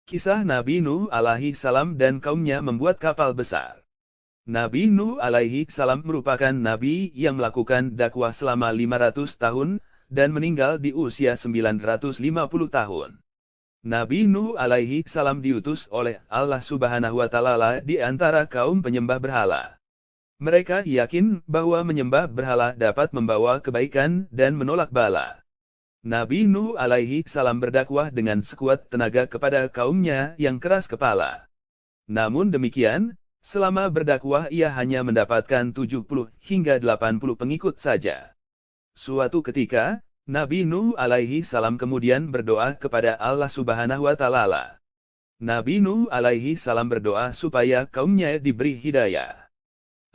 Kisah Nabi Nuh alaihi salam dan kaumnya membuat kapal besar. Nabi Nuh alaihi salam merupakan nabi yang melakukan dakwah selama 500 tahun dan meninggal di usia 950 tahun. Nabi Nuh alaihi salam diutus oleh Allah Subhanahu wa Ta'ala di antara kaum penyembah berhala. Mereka yakin bahwa menyembah berhala dapat membawa kebaikan dan menolak bala. Nabi Nuh alaihi salam berdakwah dengan sekuat tenaga kepada kaumnya yang keras kepala. Namun demikian, selama berdakwah ia hanya mendapatkan 70 hingga 80 pengikut saja. Suatu ketika, Nabi Nuh alaihi salam kemudian berdoa kepada Allah Subhanahu wa Ta'ala. Nabi Nuh alaihi salam berdoa supaya kaumnya diberi hidayah.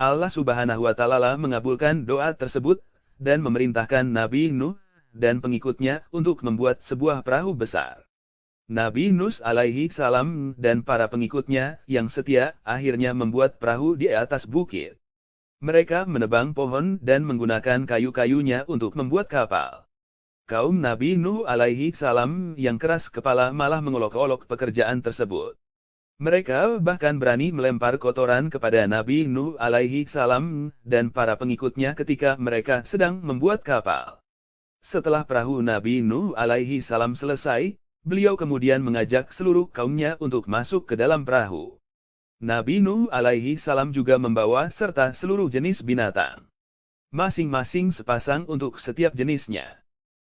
Allah Subhanahu wa Ta'ala mengabulkan doa tersebut dan memerintahkan Nabi Nuh dan pengikutnya untuk membuat sebuah perahu besar. Nabi Nuh alaihi salam dan para pengikutnya yang setia akhirnya membuat perahu di atas bukit. Mereka menebang pohon dan menggunakan kayu-kayunya untuk membuat kapal. Kaum Nabi Nuh alaihi salam yang keras kepala malah mengolok-olok pekerjaan tersebut. Mereka bahkan berani melempar kotoran kepada Nabi Nuh alaihi salam dan para pengikutnya ketika mereka sedang membuat kapal. Setelah perahu Nabi Nuh alaihi salam selesai, beliau kemudian mengajak seluruh kaumnya untuk masuk ke dalam perahu. Nabi Nuh alaihi salam juga membawa serta seluruh jenis binatang. Masing-masing sepasang untuk setiap jenisnya.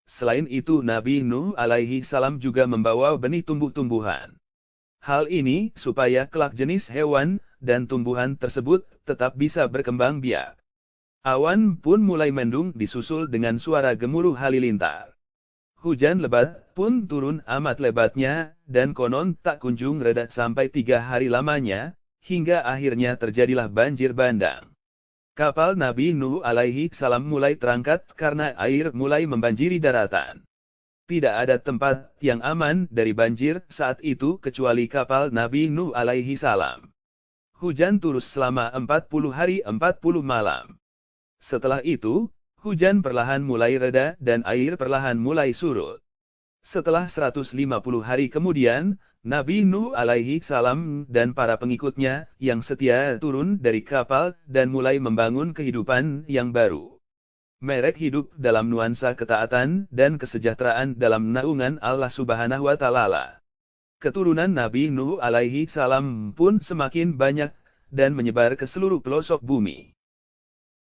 Selain itu Nabi Nuh alaihi salam juga membawa benih tumbuh-tumbuhan. Hal ini supaya kelak jenis hewan dan tumbuhan tersebut tetap bisa berkembang biak. Awan pun mulai mendung disusul dengan suara gemuruh halilintar. Hujan lebat pun turun amat lebatnya, dan konon tak kunjung reda sampai 3 hari lamanya, hingga akhirnya terjadilah banjir bandang. Kapal Nabi Nuh alaihi salam mulai terangkat karena air mulai membanjiri daratan. Tidak ada tempat yang aman dari banjir saat itu kecuali kapal Nabi Nuh alaihi salam. Hujan terus selama 40 hari 40 malam. Setelah itu, hujan perlahan mulai reda dan air perlahan mulai surut. Setelah 150 hari kemudian, Nabi Nuh alaihi salam dan para pengikutnya yang setia turun dari kapal dan mulai membangun kehidupan yang baru. Mereka hidup dalam nuansa ketaatan dan kesejahteraan dalam naungan Allah Subhanahu wa Ta'ala. Keturunan Nabi Nuh alaihi salam pun semakin banyak dan menyebar ke seluruh pelosok bumi.